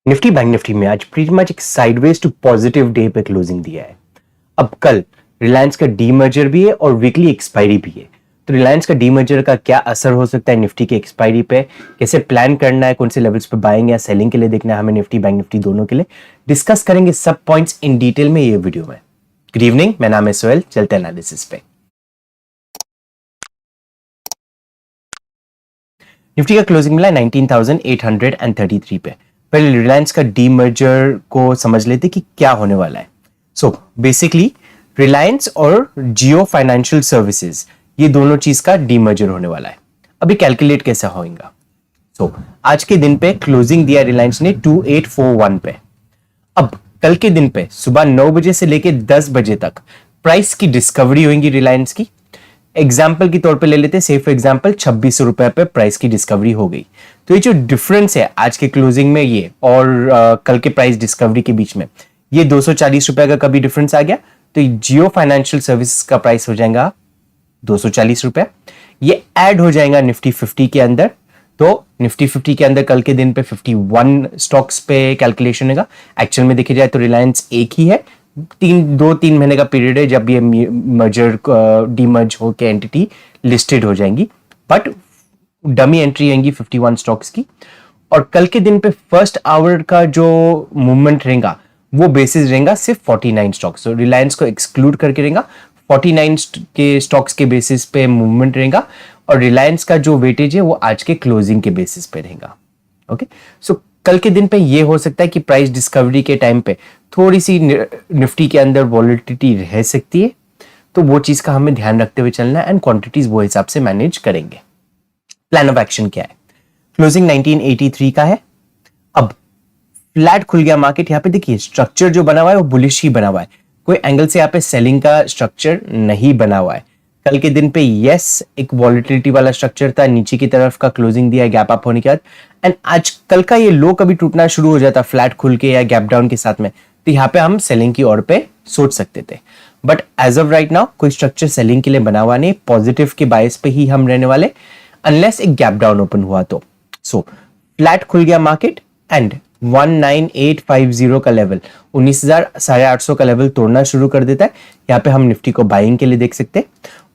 Nifty bank Nifty में आज pretty much एक साइडवेज टू पॉजिटिव डे पे क्लोजिंग दिया है। अब कल रिलायंस का डीमर्जर भी है और वीकली एक्सपायरी भी है। तो रिलायंस का डीमर्जर का क्या असर हो सकता है निफ्टी के एक्सपायरी पे, कैसे प्लान करना है, कौन से लेवल्स पे बाइंग या सेलिंग के लिए देखना है हमें निफ्टी बैंक निफ्टी दोनों के लिए, डिस्कस करेंगे सब पॉइंट्स इन डिटेल में ये वीडियो में। गुड इवनिंग, मेरा नाम है सोहेल, चलते हैं एनालिसिस पे। निफ्टी का क्लोजिंग मिला 19,833 पे। पहले रिलायंस का डीमर्जर को समझ लेते कि क्या होने वाला है। सो बेसिकली रिलायंस और जियो फाइनेंशियल सर्विसेज, ये दोनों चीज का डीमर्जर होने वाला है। अभी कैलकुलेट कैसे होगा। सो आज के दिन पे क्लोजिंग दिया रिलायंस ने 2841 पे। अब कल के दिन पे सुबह 9 बजे से लेके 10 बजे तक प्राइस की डिस्कवरी होगी रिलायंस की। एग्जाम्पल के तौर पे ले लेते हैं, सेफ एग्जाम्पल 26 रुपए पे प्राइस की डिस्कवरी हो गई। तो ये जो डिफरेंस है आज के क्लोजिंग में ये और कल के प्राइस डिस्कवरी के बीच में, ये 240 रुपए का कभी डिफरेंस आ गया तो जियो फाइनेंशियल सर्विसेज का प्राइस हो जाएगा 240 रुपए। ये ऐड हो जाएगा निफ्टी 50 के अंदर। तो निफ्टी 50 के अंदर कल के दिन पे 51 स्टॉक्स पे कैलकुलेशन होगा। एक्चुअल में देखी जाए तो रिलायंस एक ही है, 2-3 महीने का पीरियड है जब ये मर्जर डीमर्ज होकर एंटिटी लिस्टेड हो जाएंगी, बट डमी एंट्री आएंगी 51 स्टॉक्स की। और कल के दिन पे फर्स्ट आवर का जो मूवमेंट रहेगा वो बेसिस रहेगा सिर्फ 49 स्टॉक्स, तो रिलायंस को एक्सक्लूड करके रहेगा 49 के स्टॉक्स के बेसिस पे मूवमेंट रहेगा। और रिलायंस का जो वेटेज है वो आज के क्लोजिंग के बेसिस पे रहेगा। ओके, सो कल के दिन पे ये हो सकता है कि प्राइस डिस्कवरी के टाइम पे थोड़ी सी निफ्टी के अंदर वॉलेटिलिटी रह सकती है, तो वो चीज का हमें ध्यान रखते हुए चलना है एंड क्वांटिटीज वो हिसाब से मैनेज करेंगे। प्लान ऑफ एक्शन क्या है? क्लोजिंग 1983 का है। अब फ्लैट खुल गया मार्केट। यहाँ पे देखिए स्ट्रक्चर जो बना हुआ है वो बुलिश ही बना हुआ है, कोई एंगल से यहाँ पे सेलिंग का स्ट्रक्चर नहीं बना हुआ है। कल के दिन पे यस एक वॉलेटिलिटी वाला स्ट्रक्चर था, नीचे की तरफ का क्लोजिंग दिया गैप अप होने के बाद, एंड आज कल का ये लो कभी टूटना शुरू हो जाता फ्लैट खुल के या गैप डाउन के साथ में, तो यहाँ पे हम सेलिंग की ओर पे सोच सकते थे। But as of right now कोई स्ट्रक्चर सेलिंग के लिए बना हुआ नहीं, पॉजिटिव के बायस पे ही हम रहने वाले अनलेस एक गैप डाउन ओपन हुआ तो। सो फ्लैट खुल गया मार्केट एंड 19850 का लेवल, 19,850 का लेवल तोड़ना शुरू कर देता है। यहाँ पे हम निफ्टी को बाइंग के लिए देख सकते हैं।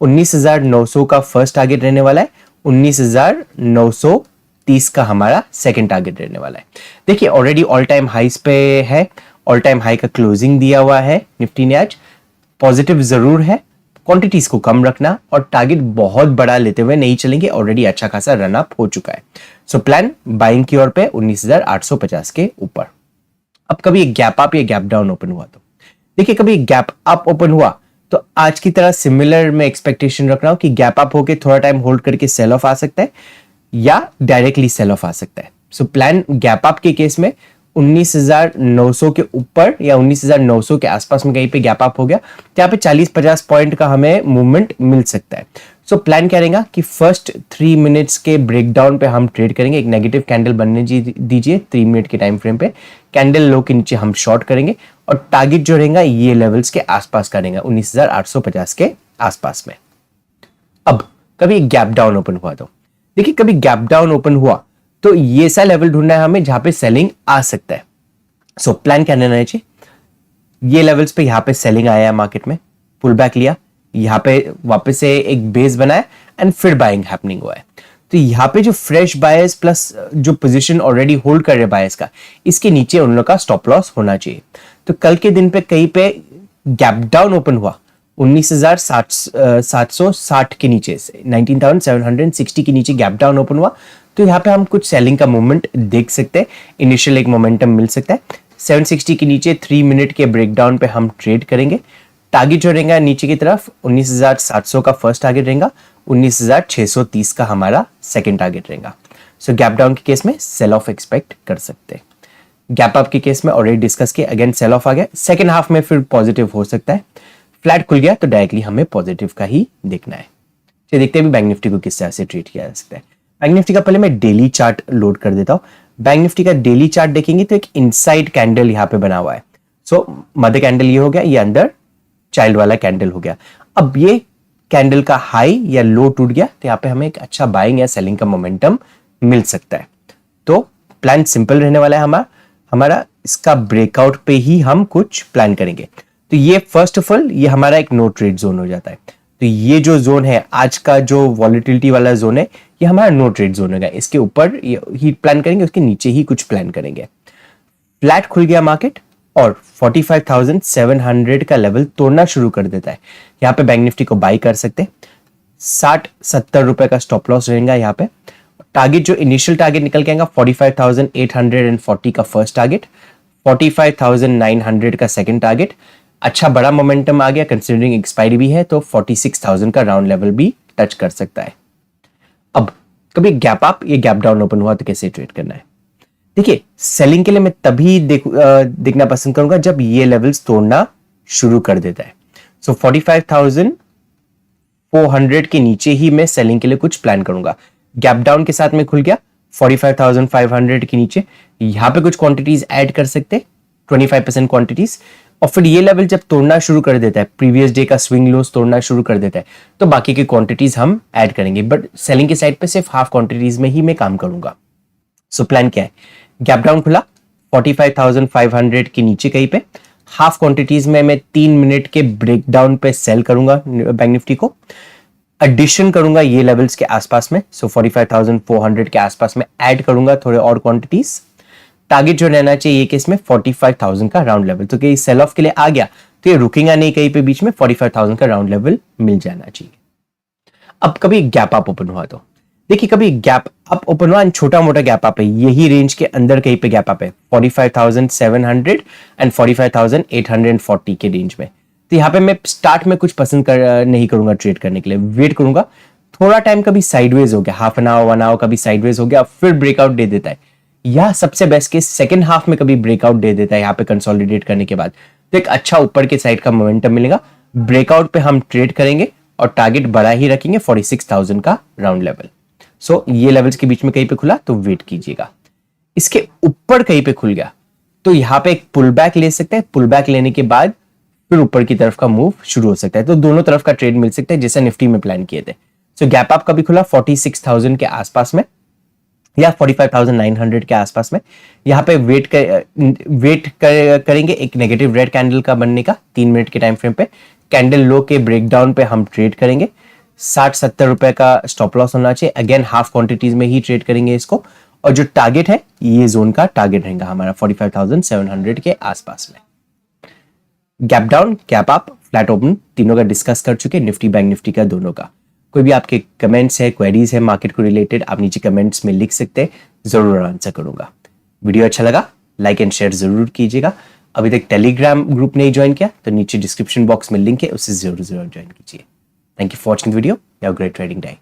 19,900 का फर्स्ट टारगेट रहने वाला है, 19,930 का हमारा सेकंड टारगेट रहने वाला है। देखिए ऑलरेडी ऑल टाइम हाईस पे है, ऑल टाइम हाई का क्लोजिंग दिया हुआ है निफ्टी ने आज। पॉजिटिव जरूर है, क्वांटिटीज को कम रखना और टारगेट बहुत बड़ा लेते हुए नहीं चलेंगे, ऑलरेडी अच्छा खासा रन अप हो चुका है। सो प्लान बाइंग की ओर पे 19,850 के ऊपर। अब कभी एक गैप अप या गैप डाउन ओपन हुआ तो देखिए, कभी गैप अप ओपन हुआ तो आज की तरह सिमिलर में एक्सपेक्टेशन रख रहा हूं कि गैप अप होके थोड़ा टाइम होल्ड करके सेल ऑफ आ सकता है या डायरेक्टली सेल ऑफ आ सकता है। सो प्लान गैप अप के केस में 19,900 के ऊपर या 19,900 के आसपास में कहीं पे गैप अप हो गया तो यहाँ पे 40-50 पॉइंट का हमें मूवमेंट मिल सकता है। सो प्लान क्या रहेगा कि फर्स्ट 3 मिनट्स के ब्रेकडाउन पे हम ट्रेड करेंगे। एक नेगेटिव कैंडल बनने दीजिए 3 मिनट के टाइम फ्रेम पे, कैंडल लो के नीचे हम शॉर्ट करेंगे और टारगेट जो रहेगा ये लेवल्स के आसपास का रहेगा, 19,850 के आसपास में। अब कभी गैप डाउन ओपन हुआ तो देखिए, कभी गैप डाउन ओपन हुआ तो ये सा लेवल ढूंढना है हमें जहां पे सेलिंग आ सकता है। सो प्लान क्या रहना चाहिए, ये लेवल्स पे यहां पे सेलिंग आया है मार्केट में, पुल बैक लिया, यहां पे वापस से एक बेस बनाया एंड फिर बाइंग हैपनिंग हुआ है। तो यहाँ पे जो फ्रेश बायर्स प्लस जो पोजीशन ऑलरेडी होल्ड कर रहे बायर्स का, इसके नीचे उन लोग का स्टॉप लॉस होना चाहिए। तो कल के दिन पे कहीं पे गैप डाउन ओपन हुआ 19,760 के नीचे से 19,760 के नीचे गैप डाउन ओपन हुआ तो यहाँ पे हम कुछ सेलिंग का मूवमेंट देख सकते हैं, इनिशियल एक मोमेंटम मिल सकता है। 760 के नीचे 3 मिनट के ब्रेकडाउन पे हम ट्रेड करेंगे। टारगेट जो रहेगा नीचे की तरफ 19,700 का फर्स्ट टारगेट रहेगा, 19,630 का हमारा सेकंड टारगेट रहेगा। सो गैप डाउन के केस में सेल ऑफ एक्सपेक्ट कर सकते हैं। गैप अप के केस में ऑलरेडी डिस्कस किया, अगेन सेल ऑफ आ गया, सेकंड हाफ में फिर पॉजिटिव हो सकता है। फ्लैट खुल गया तो डायरेक्टली हमें पॉजिटिव का ही देखना है। चलिए देखते हैं बैंक निफ्टी को किस तरह से ट्रीट किया जा सकता है। बैंक निफ्टी का पहले मैं डेली चार्ट लोड कर देता हूं। बैंक निफ्टी का डेली चार्ट देखेंगे तो एक इनसाइड कैंडल यहाँ पे बना हुआ है। सो मध्य कैंडल ये हो गया, ये अंदर चाइल्ड वाला कैंडल हो गया। अब ये कैंडल का हाई या लो टूट गया तो यहाँ पे हमें एक अच्छा बाइंग या सेलिंग का मोमेंटम मिल सकता है। तो प्लान सिंपल रहने वाला है हमारा, हमारा इसका ब्रेकआउट पे ही हम कुछ प्लान करेंगे। तो ये फर्स्ट ऑफ ऑल ये हमारा एक नो ट्रेड जोन हो जाता है। तो ये जो जोन है आज का जो वॉलेटिलिटी वाला जोन है ये हमारा नो ट्रेड जोन होगा। इसके ऊपर ही प्लान करेंगे, उसके नीचे ही कुछ प्लान करेंगे। फ्लैट खुल गया मार्केट और 45,700 का लेवल तोड़ना शुरू कर देता है। यहाँ पे बैंक निफ्टी को बाई कर सकते हैं। 60-70 रुपए का स्टॉप लॉस रहेगा। यहाँ पे टारगेट जो इनिशियल टारगेट निकल के आएगा 45,840 का फर्स्ट टारगेट, 45,900 का सेकंड टारगेट। अच्छा बड़ा मोमेंटम आ गया, कंसिडरिंग एक्सपायरी भी है, तो 46,000 का राउंड लेवल भी टच कर सकता है। अब कभी गैप अप या गैप डाउन ओपन हुआ तो कैसे ट्रेड करना है? देखिए, सेलिंग के लिए मैं तभी देखना पसंद करूंगा जब ये लेवल्स तोड़ना शुरू कर देता है। सो 45,400 के नीचे ही मैं सेलिंग के लिए कुछ प्लान करूंगा। गैप डाउन के साथ में खुल गया 45,500 के नीचे, यहां पे कुछ क्वांटिटीज ऐड कर सकते, 25% क्वांटिटीज। और फिर ये लेवल जब तोड़ना शुरू कर देता है, प्रीवियस डे का स्विंग लोस तोड़ना शुरू कर देता है, तो बाकी की क्वांटिटीज हम ऐड करेंगे। बट सेलिंग की साइड पे सिर्फ हाफ क्वांटिटीज में ही मैं काम करूंगा। सो प्लान क्या है? गैप डाउन खुला 45,500 के नीचे कहीं पे, हाफ क्वांटिटीज में मैं 3 मिनट के ब्रेकडाउन पे सेल करूंगा बैंक निफ्टी को। एडिशन करूंगा ये लेवल्स के आसपास में, सो 45,400 के आसपास में ऐड करूंगा थोड़े और क्वांटिटीज। टारगेट जो रहना चाहिए ये केस में 45,000 का राउंड लेवल। तो कहीं सेल ऑफ के लिए आ गया तो ये रुकेगा नहीं, कहीं पे बीच में 45,000 का राउंड लेवल मिल जाना चाहिए। अब कभी गैप अप ओपन हुआ तो देखिए, कभी गैप अप ओपन हुआ, छोटा मोटा गैप अप है, यही रेंज के अंदर कहीं पे गैप अप है 45,700 एंड 45,840 के रेंज में। तो यहाँ पे मैं स्टार्ट में कुछ पसंद नहीं करूंगा ट्रेड करने के लिए, वेट करूंगा थोड़ा टाइम। कभी साइडवेज हो गया, हाफ एन आवर 1 आवर कभी साइडवेज हो गया, फिर ब्रेकआउट दे देता है, या सबसे बेस्ट केस सेकंड हाफ में कभी ब्रेकआउट दे देता है यहाँ पे कंसोलिडेट करने के बाद, तो एक अच्छा ऊपर के साइड का मोमेंटम मिलेगा। ब्रेकआउट पे हम ट्रेड करेंगे और टारगेट बड़ा ही रखेंगे 46,000 का राउंड लेवल। सो ये लेवल्स के बीच में कहीं पे खुला तो वेट कीजिएगा। इसके ऊपर कहीं पे खुल गया तो यहाँ पे एक पुल बैक ले सकते हैं, पुल बैक लेने के बाद फिर ऊपर की तरफ का मूव शुरू हो सकता है। तो दोनों तरफ का ट्रेड मिल सकता है जैसा निफ्टी में प्लान किए थे। सो गैप अप कभी खुला 46,000 के आसपास में या 45,900 के आसपास में। यहाँ पे वेट करेंगे एक नेगेटिव रेड कैंडल का बनने का 3 मिनट के टाइम फ्रेम पे। कैंडल लो के ब्रेकडाउन पे हम ट्रेड करेंगे। 60-70 रुपए का स्टॉप लॉस होना चाहिए। अगेन हाफ क्वांटिटीज में ही ट्रेड करेंगे इसको। और जो टारगेट है ये जोन का टारगेट रहेगा हमारा 45,700 के आसपास में। Gap down, gap up, flat open तीनों का डिस्कस कर चुके, निफ्टी बैंक निफ्टी का दोनों का। कोई भी आपके कमेंट्स है, क्वेरीज है मार्केट को रिलेटेड, आप नीचे कमेंट्स में लिख सकते हैं, जरूर आंसर करूंगा। वीडियो अच्छा लगा लाइक एंड शेयर जरूर कीजिएगा। अभी तक टेलीग्राम ग्रुप नहीं ज्वाइन किया तो नीचे डिस्क्रिप्शन बॉक्स में लिंक है, उसे जरूर ज्वाइन कीजिए। Thank you for watching the video. Have a great trading day.